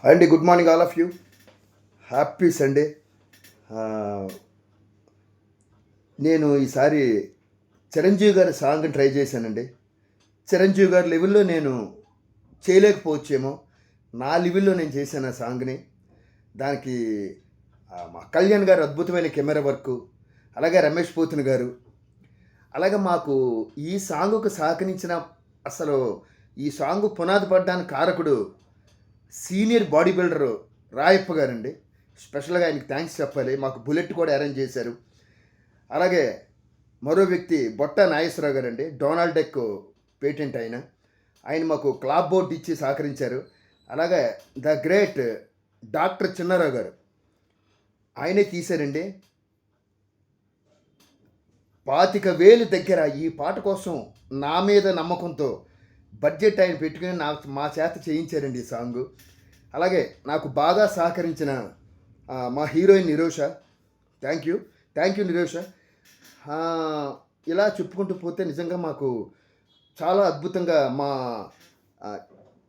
అండి good morning all of you. Happy Sunday. నేను ఈసారి చిరంజీవి గారి సాంగ్ని ట్రై చేశానండి. చిరంజీవి గారి లెవెల్లో నేను చేయలేకపోవచ్చేమో, నా లెవెల్లో నేను చేశాను ఆ సాంగ్ని. దానికి మా కళ్యాణ్ గారు అద్భుతమైన కెమెరా వర్కు, అలాగే రమేష్ పోతుని గారు, అలాగే మాకు ఈ సాంగుకు సహకరించిన, అసలు ఈ సాంగ్ పునాది పడ్డానికి కారకుడు సీనియర్ బాడీ బిల్డరు రాయప్ప గారండి. స్పెషల్గా ఆయనకి థ్యాంక్స్ చెప్పాలి. మాకు బుల్లెట్ కూడా అరేంజ్ చేశారు. అలాగే మరో వ్యక్తి బొట్ట నాగేశ్వరరావు గారండి, డొనాల్డ్ డెక్ పేటెంట్ ఆయన. ఆయన మాకు క్లాప్ బోర్డ్ ఇచ్చి సహకరించారు. అలాగే ద గ్రేట్ డాక్టర్ చిన్నారావు గారు, ఆయనే తీశారండి. 25,000 దగ్గర ఈ పాట కోసం నా మీద నమ్మకంతో బడ్జెట్ ఆయన పెట్టుకుని మా చేత చేయించారండి ఈ సాంగు. అలాగే నాకు బాగా సహకరించిన మా heroine Nirosha, thank you Nirosha. ఇలా చెప్పుకుంటూ పోతే నిజంగా మాకు చాలా అద్భుతంగా మా ఆ,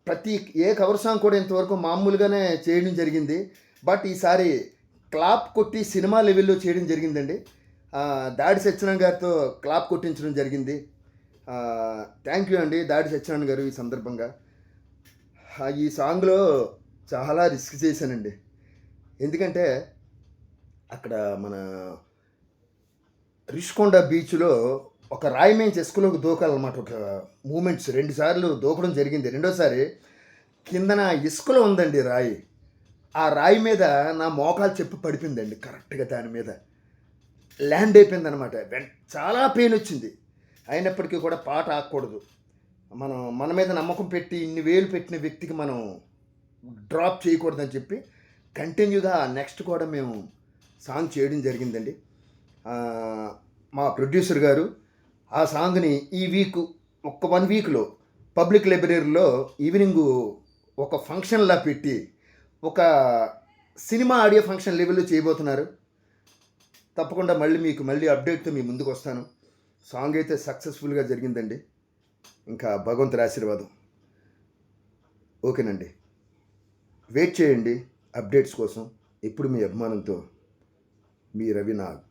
ప్రతి ఏ కవర్ సాంగ్ కూడా ఇంతవరకు మామూలుగానే చేయడం జరిగింది. బట్ ఈసారి క్లాప్ కొట్టి సినిమా లెవెల్లో చేయడం జరిగిందండి. దాడి సత్యనారాయణ గారితో క్లాప్ కొట్టించడం జరిగింది. థ్యాంక్ యూ అండి దాడి సత్యనారాయణ గారు. ఈ సందర్భంగా ఈ సాంగ్లో చాలా రిస్క్ చేశానండి. ఎందుకంటే అక్కడ మన రిషికొండ బీచ్లో ఒక రాయి మీద ఇసుకలోకి దూకాలన్నమాట. ఒక మూమెంట్స్ 2 సార్లు దూకడం జరిగింది. రెండోసారి కిందన ఇసుకలో ఉందండి రాయి. ఆ రాయి మీద నా మోకాలు చెప్పి పడిపోయిందండి. కరెక్ట్గా దాని మీద ల్యాండ్ అయిపోయింది అనమాట. చాలా పెయిన్ వచ్చింది. అయినప్పటికీ కూడా పాట ఆగకూడదు. మనం మన మీద నమ్మకం పెట్టి ఇన్ని వేలు పెట్టిన వ్యక్తికి మనం డ్రాప్ చేయకూడదని చెప్పి కంటిన్యూగా నెక్స్ట్ కూడా మేము సాంగ్ చేయడం జరిగిందండి. మా ప్రొడ్యూసర్ గారు ఆ సాంగ్ని ఈ వీక్ ఒక 1 వీక్లో పబ్లిక్ లైబ్రరీలో ఈవినింగు ఒక ఫంక్షన్లా పెట్టి ఒక సినిమా ఆడియో ఫంక్షన్ లెవెల్లో చేయబోతున్నారు. తప్పకుండా మళ్ళీ అప్డేట్తో మీ ముందుకు వస్తాను. సాంగ్ అయితే సక్సెస్ఫుల్గా జరిగిందండి. ఇంకా భగవంతుడి ఆశీర్వాదం. ఓకేనండి, వెయిట్ చేయండి అప్డేట్స్ కోసం. ఎప్పుడు మీ అభిమానంతో, మీ రవినాగ్.